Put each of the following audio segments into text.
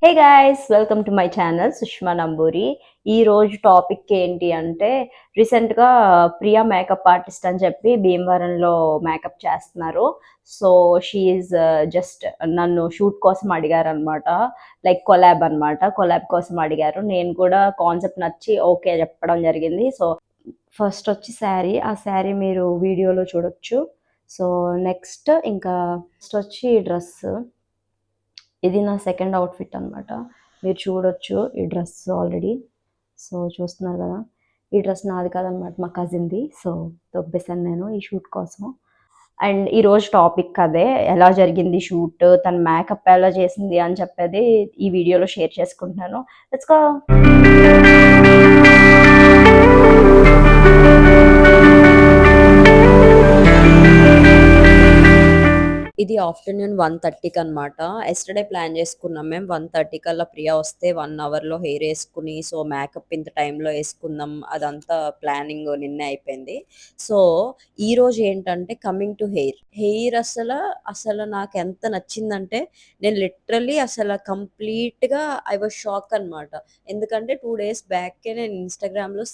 Hey guys, welcome to my channel Sushma Namburi. ఈ రోజు topic ఏంటి అంటే, రీసెంట్గా ప్రియా మేకప్ ఆర్టిస్ట్ అని చెప్పి భీమవరంలో మేకప్ చేస్తున్నారు. సో షీఈ్ జస్ట్ నన్ను షూట్ కోసం అడిగారు అనమాట. లైక్ కొలాబ్ అనమాట. కొలాబ్ కోసం అడిగారు. నేను కూడా కాన్సెప్ట్ నచ్చి ఓకే చెప్పడం జరిగింది. సో ఫస్ట్ వచ్చి శారీ, ఆ శారీ మీరు వీడియోలో చూడొచ్చు. సో నెక్స్ట్ ఇంకా నెక్స్ట్ వచ్చి డ్రెస్. ఇది నా సెకండ్ అవుట్ఫిట్ అనమాట. మీరు చూడొచ్చు ఈ డ్రెస్ ఆల్రెడీ. సో చూస్తున్నారు కదా, ఈ డ్రెస్ నాది కాదనమాట, మా కజిన్ది. సో దొబ్బేశాను నేను ఈ షూట్ కోసం. అండ్ ఈరోజు టాపిక్ అదే, ఎలా జరిగింది షూట్, తన మేకప్ ఎలా చేసింది అని చెప్పేది ఈ వీడియోలో షేర్ చేసుకుంటున్నాను. Let's go. ఇది ఆఫ్టర్నూన్ 1:30కి అనమాట. ఎస్టర్డే ప్లాన్ చేసుకున్నాం మేము. 1:30 కల్లా ప్రియా వస్తే 1 అవర్లో హెయిర్ వేసుకుని, సో మేకప్ ఇంత టైంలో వేసుకుందాం, అదంతా ప్లానింగ్ నిన్నే అయిపోయింది. సో ఈరోజు ఏంటంటే కమింగ్ టు హెయిర్ అసలు నాకు ఎంత నచ్చిందంటే, నేను లిటరల్లీ అసలు కంప్లీట్గా ఐ వాజ్ షాక్ అనమాట. ఎందుకంటే 2 days బ్యాకే నేను ఇన్స్టాగ్రామ్లో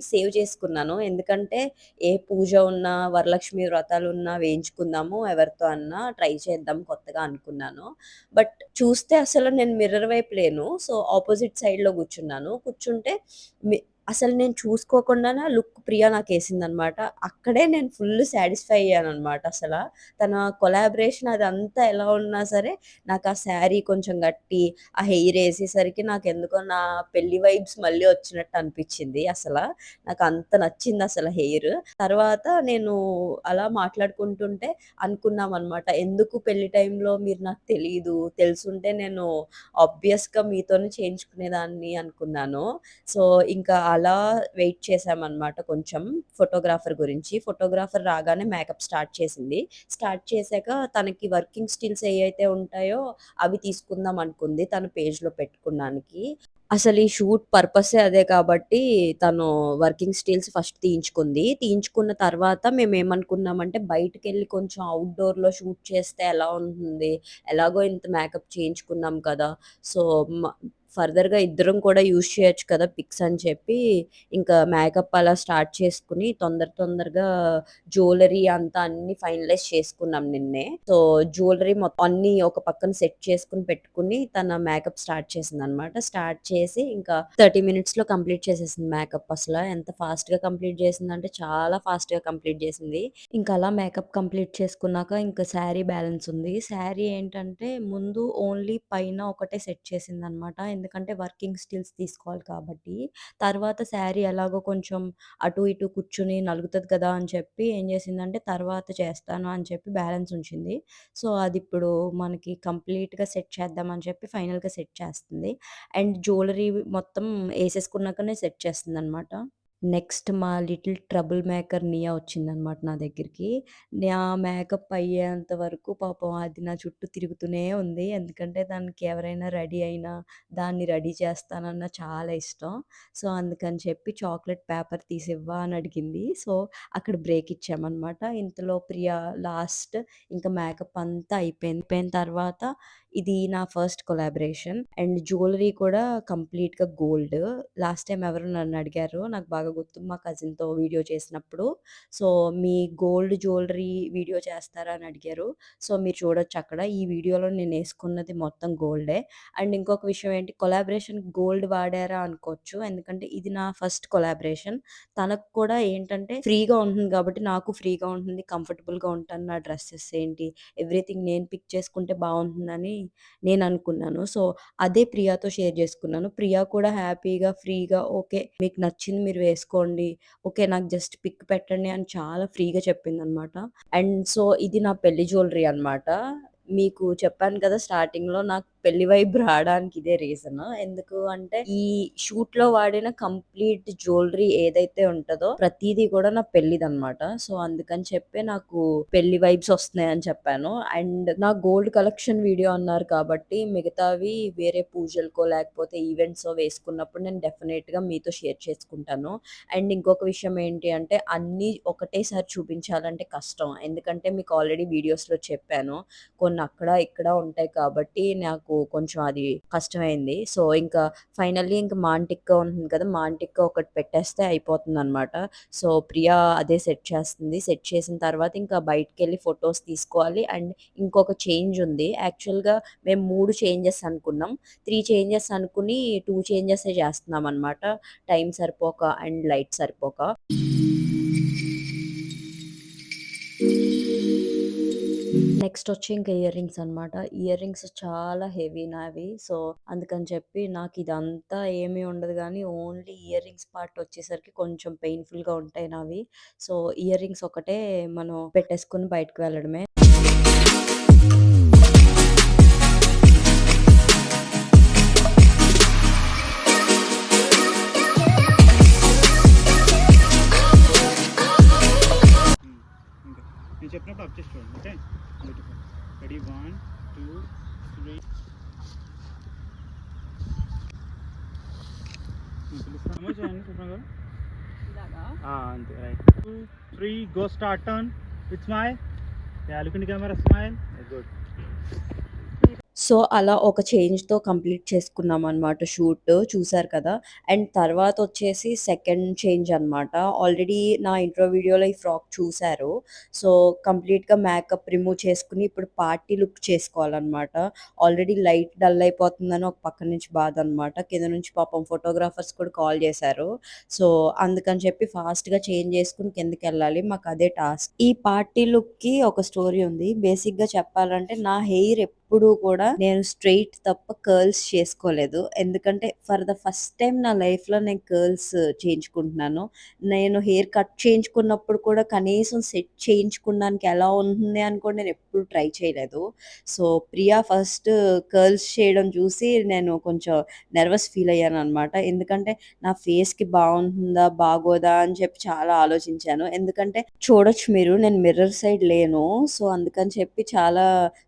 సేవ్ చేసుకున్నాను. ఎందుకంటే ఏ పూజ ఉన్నా, వరలక్ష్మి వ్రతాలు ఉన్నా వేయించుకుందాము ఎవరితో అన్నా, ట్రై చేద్దాం కొత్తగా అనుకున్నాను. బట్ చూస్తే అసలు నేను మిర్రర్ వైపు లేను. సో ఆపోజిట్ సైడ్‌లో కూర్చున్నాను. కూర్చుంటే మి అసలు నేను చూసుకోకుండానే ఆ లుక్ ప్రియా నాకేసిందనమాట. అక్కడే నేను ఫుల్ సాటిస్ఫై అయ్యాననమాట అసల. తన కొలాబరేషన్ అదంతా ఎలా ఉన్నా సరే, నాకు ఆ శారీ కొంచెం కట్టి, ఆ హెయిర్ ఏసేసరికి నాకెందుకో నా పెళ్లి వైబ్స్ మళ్ళీ వచ్చినట్టు అనిపిచ్చింది అసల. నాకంత నచ్చిందసల హెయిర్. తర్వాత నేను అలా మాట్లాడుకుంటుంటే అనుకున్నామనమాట. ఎందుకు పెళ్లి టైంలో మీరు నాకు తెలీదు. తెలుసుంటే నేను ఆబ్వియస్‌గా మీతోనే చేయించుకునేదాన్ని అనుకున్నాను. సో, ఇంకా అలా వెయిట్ చేశామనమాట కొంచెం ఫోటోగ్రాఫర్ గురించి. ఫోటోగ్రాఫర్ రాగానే మేకప్ స్టార్ట్ చేసింది. స్టార్ట్ చేశాక తనకి వర్కింగ్ స్టిల్స్ ఏయైతే ఉంటాయో అవి తీసుకుందాం అనుకుంది తన పేజ్‌లో పెట్టుకున్నానికి. అసలు ఈ షూట్ పర్పసే అదే కాబట్టి తను వర్కింగ్ స్టిల్స్ ఫస్ట్ తీయించుకుంది. తీయించుకున్న తర్వాత మేమేమనుకున్నామంటే బయటికెళ్ళి కొంచెం ఔట్‌డోర్‌లో షూట్ చేస్తే ఎలా ఉంటుంది? ఎలాగో ఇంత మేకప్ చేయించుకున్నాం కదా! సో, మ ఫర్దర్‌గా ఇద్దరం కూడా యూజ్ చేయొచ్చు కదా పిక్స్ అని చెప్పి, ఇంకా మేకప్ అలా స్టార్ట్ చేసుకొని తొందరగా జ్యువెలరీ అంతా అన్నీ ఫైనలైజ్ చేసుకున్నాం నిన్నే. సో, జ్యువెలరీ మొత్తం అన్నీ ఒక పక్కన సెట్ చేసుకొని పెట్టుకొని తన మేకప్ స్టార్ట్ చేసిందనమాట. స్టార్ట్ చేసి ఇంకా 30 మినిట్స్‌లో కంప్లీట్ చేసేసింది మేకప్ అసల. ఎంత ఫాస్ట్‌గా కంప్లీట్ చేసిందంటే చాలా ఫాస్ట్‌గా కంప్లీట్ చేసింది. ఇంకా అలా మేకప్ కంప్లీట్ చేసుకున్నాక ఇంకా శారీ బ్యాలెన్స్ ఉంది. శారీ ఏంటంటే ముందు ఓన్లీ పైన ఒకటే సెట్ చేసిందనమాట. ఎందుకంటే వర్కింగ్ స్టిల్స్ తీసుకోవాలి కాబట్టి. తర్వాత శారీ ఎలాగో కొంచెం అటు ఇటు కూర్చుని నలుగుతది కదా అని చెప్పి ఏం చేసిందంటే, తర్వాత చేస్తాను అని చెప్పి బ్యాలెన్స్ ఉంచింది. సో, అదిప్పుడు మనకి కంప్లీట్‌గా సెట్ చేద్దామని చెప్పి ఫైనల్‌గా సెట్ చేస్తుంది. అండ్ జ్యువెలరీ మొత్తం ఏసేసుకున్నాకనే సెట్ చేస్తుందనమాట. నెక్స్ట్ మా లిటిల్ ట్రబుల్ మేకర్ నియా వచ్చిందనమాట నా దగ్గరికి. నా మేకప్ అయ్యేంత వరకు పాపం అది నా చుట్టూ తిరుగుతూనే ఉంది. ఎందుకంటే దానికి ఎవరైనా రెడీ అయినా, దాన్ని రెడీ చేస్తానన్నా చాలా ఇష్టం. సో, అందుకని చెప్పి చాక్లెట్ పేపర్ తీసివ్వా అని అడిగింది. సో, అక్కడ బ్రేక్ ఇచ్చామనమాట. ఇంతలో ప్రియా లాస్ట్ ఇంకా మేకప్ అంతా అయిపోయింది. అయిపోయిన తర్వాత ఇది నా ఫస్ట్ కొలాబరేషన్. అండ్ జ్యువెలరీ కూడా కంప్లీట్‌గా గోల్డ్. లాస్ట్ టైమ్ ఎవరో నన్నడిగారు. నాకు బాగా గుర్తు, మా కజిన్‌తో వీడియో చేసినప్పుడు. సో, మీ గోల్డ్ జ్యువెలరీ వీడియో చేస్తారా అని అడిగారు. సో, మీరు చూడొచ్చక్కడ. ఈ వీడియోలో నేనేసుకున్నది మొత్తం గోల్డే. అండ్ ఇంకొక విషయం ఏంటి, కొలాబరేషన్‌కి గోల్డ్ వాడారా అనుకోవచ్చు. ఎందుకంటే ఇది నా ఫస్ట్ కొలాబరేషన్. తనకు కూడా ఏంటంటే ఫ్రీగా ఉంటుంది కాబట్టి నాకు ఫ్రీగా ఉంటుంది. కంఫర్టబుల్‌గా ఉంటాను. నా డ్రెసెస్ ఏంటి, ఎవ్రీథింగ్ నేను పిక్ చేసుకుంటే బావుంటుందని నేననుకున్నాను. సో, అదే ప్రియాతో షేర్ చేసుకున్నాను. ప్రియా కూడా హ్యాపీగా, ఫ్రీగా ఓకే, మీకు నచ్చింది మీరు వేసుకోండి. ఓకే, నాకు జస్ట్ పిక్ పెట్టండి అని చాలా ఫ్రీగా చెప్పిందనమాట. అండ్ సో, ఇది నా పెళ్లి జ్యువెలరీ అనమాట. మీకు చెప్పాను కదా స్టార్టింగ్‌లో, నాకు పెళ్లి వైబ్ రావడానికి ఇదే రీజను. ఎందుకు అంటే ఈ షూట్‌లో వాడిన కంప్లీట్ జ్యువెలరీ ఏదైతే ఉంటదో ప్రతీది కూడా నా పెళ్ళిదనమాట. సో, అందుకని చెప్పి నాకు పెళ్లి వైబ్స్ వస్తున్నాయని చెప్పాను. అండ్ నా గోల్డ్ కలెక్షన్ వీడియో అన్నారు కాబట్టి మిగతావి వేరే పూజలకో లేకపోతే ఈవెంట్సో వేసుకున్నప్పుడు నేను డెఫినిట్‌గా మీతో షేర్ చేసుకుంటాను. అండ్ ఇంకొక విషయం ఏంటి అంటే, అన్నీ ఒకటేసారి చూపించాలంటే కష్టం. ఎందుకంటే మీకు ఆల్రెడీ వీడియోస్‌లో చెప్పాను. కొన్ని అక్కడ, ఇక్కడ ఉంటాయి కాబట్టి నాకు నాకు కొంచెం అది కష్టమైంది. సో, ఇంకా ఫైనల్లీ ఇంక మాంటిక్కా ఉంటుంది కదా! మాంటిక్కా ఒకటి పెట్టేస్తే అయిపోతుందనమాట. సో, ప్రియా అదే సెట్ చేస్తుంది. సెట్ చేసిన తర్వాత ఇంకా బయటికెళ్ళి ఫోటోస్ తీసుకోవాలి. అండ్ ఇంకొక చేంజ్ ఉంది. యాక్చువల్‌గా మేము 3 చేంజెస్ అనుకున్నాం. 3 చేంజెస్ అనుకుని 2 చేంజెసే చేస్తున్నామనమాట. టైం సరిపోక అండ్ లైట్ సరిపోక. నెక్స్టొచ్చి ఇంక ఇయర్ రింగ్స్ అనమాట. ఇయర్ రింగ్స్ చాలా హెవీ నావి. సో, అందుకని చెప్పి నాకిదంతా ఏమీ ఉండదు గానీ, ఓన్లీ ఇయర్ రింగ్స్ పార్ట్ వచ్చేసరికి కొంచెం పెయిన్‌ఫుల్‌గా ఉంటాయి నావి. సో, ఇయర్ రింగ్స్ ఒకటే మనం పెట్టేసుకొని బయటకి వెళ్ళడమే. ఇంకా నేను చెప్పినప్పుడు అప్ చేసి చూడండి. Okay, beautiful. రెడీ, 1 2 3. పిలుస్తామో చేయండి సుప్రణ గారు. అంతే, right. 2 3 go, start. Turn with smile. Yeah, look in the camera, smile. Good. So, అలా ఒక చేంజ్‌తో కంప్లీట్ చేసుకున్నామనమాట షూట్. చూసారు కదా! అండ్ తర్వాతొచ్చేసి సెకండ్ చేంజ్ అనమాట. ఆల్రెడీ నా ఇంట్రో వీడియోలో ఈ ఫ్రాక్ చూసారు. సో, కంప్లీట్‌గా మేకప్ రిమూవ్ చేసుకొని ఇప్పుడు పార్టీ లుక్ చేసుకోవాలనమాట. ఆల్రెడీ లైట్ డల్ అయిపోతుందని ఒక పక్క నుంచి బాధనమాట. కింద నుంచి పాపం ఫోటోగ్రాఫర్స్ కూడా కాల్ చేశారు. సో, అందుకని చెప్పి ఫాస్ట్‌గా చేంజ్ చేసుకొని కిందకెళ్ళాలి. మాకదే టాస్క్. ఈ పార్టీ లుక్‌కి ఒక స్టోరీ ఉంది. బేసిక్‌గా చెప్పాలంటే నా హెయిర్ ఎప్పుడూ కూడా నేను స్ట్రెయిట్ తప్ప కర్ల్స్ చేసుకోలేదు. ఎందుకంటే ఫర్ ద ఫస్ట్ టైమ్ నా లైఫ్‌లో నేను కర్ల్స్ చేయించుకుంటున్నాను. నేను హెయిర్ కట్ చేయించుకున్నప్పుడు కూడా కనీసం సెట్ చేయించుకోవడానికి ఎలా ఉంటుంది అని కూడా నేనెప్పుడు ట్రై చేయలేదు. సో, ప్రియా ఫస్ట్ కర్ల్స్ చేయడం చూసి నేను కొంచెం నెర్వస్ ఫీల్ అయ్యాననమాట. ఎందుకంటే నా ఫేస్‌కి బావుంటుందా? బాగోదా? అని చెప్పి చాలా ఆలోచించాను. ఎందుకంటే చూడొచ్చు మీరు నేను మిర్రర్ సైడ్ లేను. సో, అందుకని చెప్పి చాలా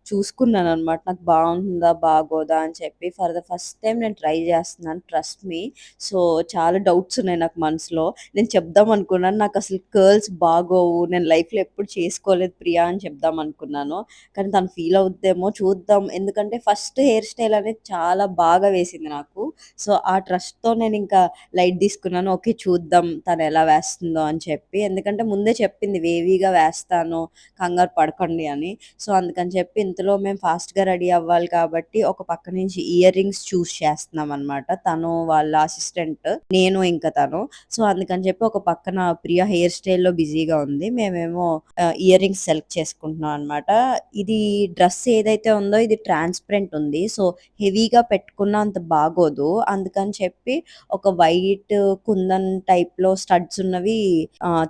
చూసుకున్నాననమాట. నాకు బావుంటుందా? బాగోదా? అని చెప్పి. ఫర్ ద ఫస్ట్ టైమ్ నేను ట్రై చేస్తున్నాను. Trust me. సో, చాలా డౌట్స్ ఉన్నాయి నాకు మనసులో. నేను చెప్దాం అనుకున్నాను. నాకసలు కర్ల్స్ బాగోవు. నేను లైఫ్‌లో ఎప్పుడు చేసుకోలేదు ప్రియా అని చెప్దాం అనుకున్నాను. కానీ తను ఫీల్ అవుద్దేమో చూద్దాం. ఎందుకంటే ఫస్ట్ హెయిర్ స్టైల్ అనేది చాలా బాగా వేసింది నాకు. సో, ఆ ట్రస్ట్‌తో నేనింకా లైట్ తీసుకున్నాను. ఓకే, చూద్దాం తనెలా వేస్తుందో అని చెప్పి. ఎందుకంటే ముందే చెప్పింది వేవీగా వేస్తాను, కంగారు పడకండి అని. సో, అందుకని చెప్పి ఇంతలో మేము ఫాస్ట్‌గా రెడీ అవ్వాలి కాబట్టి ఒక పక్క నుంచి ఇయర్ రింగ్స్ చూజ్ చేస్తున్నామనమాట. తను వాళ్ళ అసిస్టెంట్, నేను ఇంకా తను. సో, అందుకని చెప్పి ఒక పక్కన ప్రియ హెయిర్ స్టైల్‌లో బిజీగా ఉంది. మేమేమో ఇయర్ రింగ్స్ సెలెక్ట్ చేసుకుంటున్నాం అనమాట. ఇది డ్రెస్ ఏదైతే ఉందో ఇది ట్రాన్స్‌పరెంట్ ఉంది. సో, హెవీగా పెట్టుకున్నా అంత బాగోదు. అందుకని చెప్పి ఒక వైట్ కుందన్ టైప్‌లో స్టడ్స్ ఉన్నవి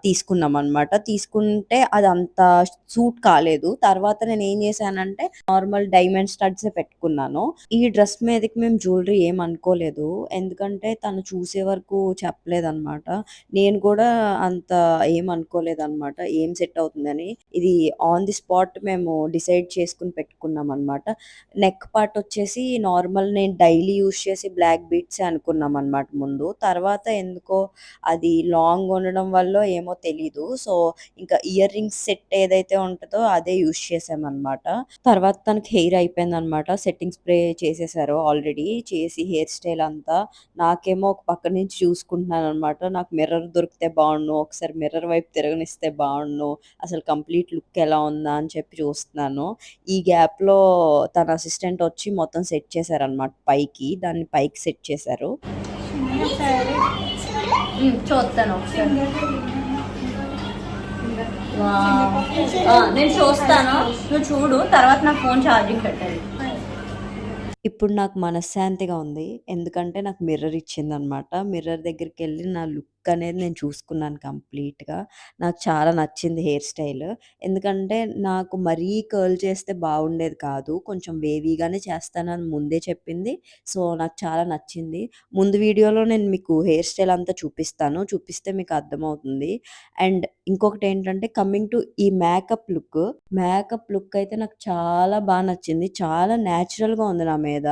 తీసుకున్నామనమాట. తీసుకుంటే అదంత సూట్ కాలేదు. తర్వాత నేనేం చేశానంటే నార్మల్ డైమండ్ స్టడ్సే పెట్టుకున్నాను. ఈ డ్రెస్ మీదకి మేము జ్యువెలరీ ఏం అనుకోలేదు. ఎందుకంటే తను చూసే వరకు చెప్పలేదనమాట. నేను కూడా అంత ఏం అనుకోలేదనమాట. ఏం సెట్ అవుతుందని. ఇది ఆన్ ది స్పాట్ మేము డిసైడ్ చేసుకొని పెట్టుకున్నామనమాట. నెక్ పార్ట్ వచ్చేసి నార్మల్ నేను డైలీ యూజ్ చేసే బ్లాక్ బీడ్సే అనుకున్నామనమాట ముందు. తర్వాత ఎందుకో అది లాంగ్ ఉండడం వల్లో ఏమో తెలీదు. సో, ఇంకా ఇయర్ రింగ్స్ సెట్ ఏదైతే ఉంటదో అదే యూజ్ చేశామనమాట. తర్వాత తనకి హెయిర్ అయిపోయిందనమాట. సెట్టింగ్ స్ప్రే చేసేసారు ఆల్రెడీ. చేసి హెయిర్ స్టైల్ అంతా. నాకేమో ఒక పక్క నుంచి చూసుకుంటున్నాననమాట. నాకు మిర్రర్ దొరికితే బావుండును. ఒకసారి మిర్రర్ వైపు తిరగనిస్తే బావుండును. అసలు కంప్లీట్ లుక్ ఎలా ఉందా అని చెప్పి చూస్తున్నాను. ఈ గ్యాప్‌లో తన అసిస్టెంట్ వచ్చి మొత్తం సెట్ చేశారనమాట పైకి. దాన్ని పైకి సెట్ చేశారు. చూస్తాను ఒకసారి. వావ్! నేను చూస్తాను. నువ్వు చూడు. తర్వాత నాకు ఫోన్ ఛార్జింగ్ పెట్టాలి. ఇప్పుడు నాకు మనశ్శాంతిగా ఉంది. ఎందుకంటే నాకు మిర్రర్ ఇచ్చిందనమాట. మిర్రర్ దగ్గరికెళ్ళి నా లుక్ అనేది నేను చూసుకున్నాను కంప్లీట్‌గా. నాకు చాలా నచ్చింది హెయిర్ స్టైల్. ఎందుకంటే నాకు మరీ కర్ల్ చేస్తే బాగుండేది కాదు. కొంచెం వేవీగానే చేస్తానని ముందే చెప్పింది. సో, నాకు చాలా నచ్చింది. ముందు వీడియోలో నేను మీకు హెయిర్ స్టైల్ అంతా చూపిస్తాను. చూపిస్తే మీకు అర్థమవుతుంది. అండ్ ఇంకొకటేంటంటే కమింగ్ టు ఈ మేకప్ లుక్. మేకప్ లుక్ అయితే నాకు చాలా నచ్చింది. చాలా నేచురల్‌గా ఉంది నా మీద.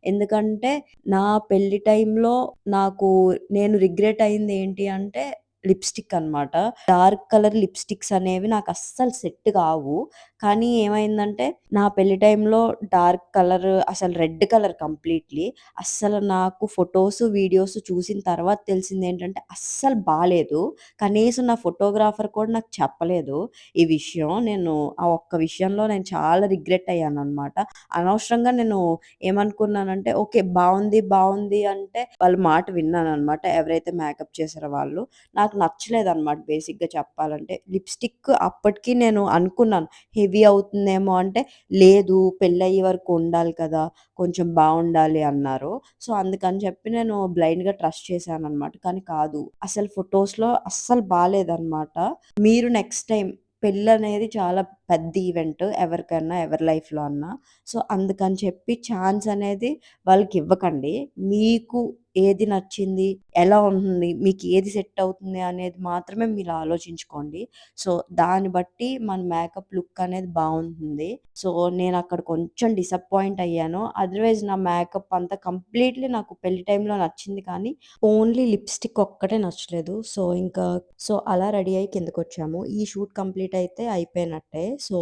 ఎందుకంటే నా పెళ్లి టైంలో నాకు నేను రిగ్రెట్ అయింది ఏంటి అంటే లిప్‌స్టిక్ అనమాట. డార్క్ కలర్ లిప్‌స్టిక్స్ అనేవి నాకు అస్సలు సెట్ కావు. కానీ ఏమైందంటే నా పెళ్లి టైంలో డార్క్ కలర్ అసలు రెడ్ కలర్ కంప్లీట్‌లీ అస్సలు నాకు ఫోటోస్, వీడియోస్ చూసిన తర్వాత తెలిసిందేంటంటే అస్సలు బాలేదు. కనీసం నా ఫోటోగ్రాఫర్ కూడా నాకు చెప్పలేదు ఈ విషయం. నేను ఆ ఒక్క విషయంలో నేను చాలా రిగ్రెట్ అయ్యాననమాట. అనవసరంగా నేను ఏమనుకున్నానంటే ఓకే. బావుంది, బావుంది అంటే వాళ్ళ మాట విన్నాననమాట. ఎవరైతే మేకప్ చేసారో వాళ్ళు. నాకు నచ్చలేదనమాట బేసిక్‌గా చెప్పాలంటే. లిప్‌స్టిక్ అప్పటికి నేను అనుకున్నాను హెవీ అవుతుందేమో అంటే, లేదు పెళ్లయ్యే వరకు ఉండాలి కదా! కొంచెం బావుండాలి అన్నారు. సో, అందుకని చెప్పి నేను బ్లైండ్‌గా ట్రస్ట్ చేశాననమాట. కానీ కాదు. అసలు ఫోటోస్‌లో అస్సలు బాలేదనమాట. మీరు నెక్స్ట్ టైమ్ పెళ్లనేది చాలా పెద్ద ఈవెంట్ ఎవరికైనా, ఎవరి లైఫ్‌లో అన్నా. సో, అందుకని చెప్పి ఛాన్స్ అనేది వాళ్ళకివ్వకండి. మీకు ఏది నచ్చింది, ఎలా ఉంటుంది, మీకు ఏది సెట్ అవుతుంది అనేది మాత్రమే మీరు ఆలోచించుకోండి. సో, దాన్ని బట్టి మన మేకప్ లుక్ అనేది బావుంటుంది. సో, నేనక్కడ కొంచెం డిసప్పాయింట్ అయ్యాను. అదర్‌వైజ్ నా మేకప్ అంతా కంప్లీట్‌లీ నాకు పెళ్లి టైంలో నచ్చింది కానీ, ఓన్లీ లిప్‌స్టిక్ ఒక్కటే నచ్చలేదు. సో, అలా రెడీ అయ్యి కిందకొచ్చాము. ఈ షూట్ కంప్లీట్ అయితే అయిపోయినట్టే. సో,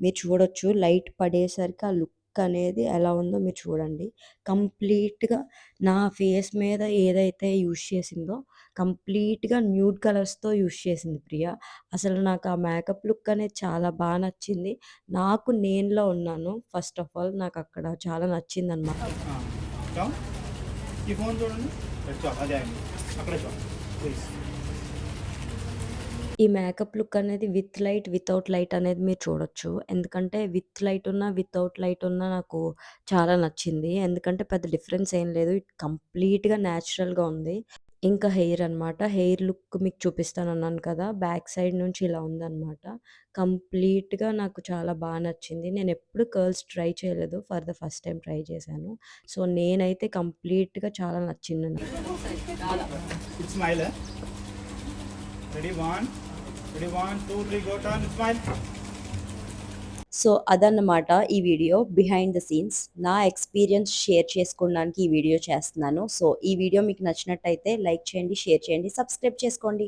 మీరు చూడొచ్చు లైట్ పడేసరికి ఆ లుక్ అనేది ఎలా ఉందో మీరు చూడండి. కంప్లీట్‌గా నా ఫేస్ మీద ఏదైతే యూజ్ చేసిందో కంప్లీట్‌గా న్యూడ్ కలర్స్‌తో యూజ్ చేసింది ప్రియ. అసలు నాకు ఆ మేకప్ లుక్ అనేది చాలా నచ్చింది. నాకు నేనులో ఉన్నాను. ఫస్ట్ ఆఫ్ ఆల్ నాకక్కడ చాలా నచ్చిందనమాట. కమ్ ఈ ఫోన్ చూడండి. అదే అండి అక్కడే చూడండి ప్లీజ్. ఈ మేకప్ లుక్ అనేది విత్ లైట్, వితౌట్ లైట్ అనేది మీరు చూడొచ్చు. ఎందుకంటే విత్ లైట్ ఉన్నా, వితౌట్ లైట్ ఉన్నా నాకు చాలా నచ్చింది. ఎందుకంటే పెద్ద డిఫరెన్స్ ఏం లేదు. కంప్లీట్‌గా న్యాచురల్‌గా ఉంది. ఇంకా హెయిర్ అనమాట. హెయిర్ లుక్ మీకు చూపిస్తానన్నాను కదా! బ్యాక్ సైడ్ నుంచి ఇలా ఉందనమాట. కంప్లీట్‌గా నాకు చాలా నచ్చింది. నేనెప్పుడు కర్ల్స్ ట్రై చేయలేదు. For the first time try చేశాను. సో, నేనైతే కంప్లీట్‌గా చాలా నచ్చింది నాకు. Smile ready 1 ready 1 2 3 go turn smile. So, అదన్నమాట ఈ వీడియో. Behind the scenes. నా ఎక్స్‌పీరియన్స్ షేర్ చేసుకోవడానికి ఈ వీడియో చేస్తున్నాను. సో, ఈ వీడియో మీకు నచ్చినట్టయితే లైక్ చేయండి, షేర్ చేయండి, సబ్స్క్రైబ్ చేసుకోండి.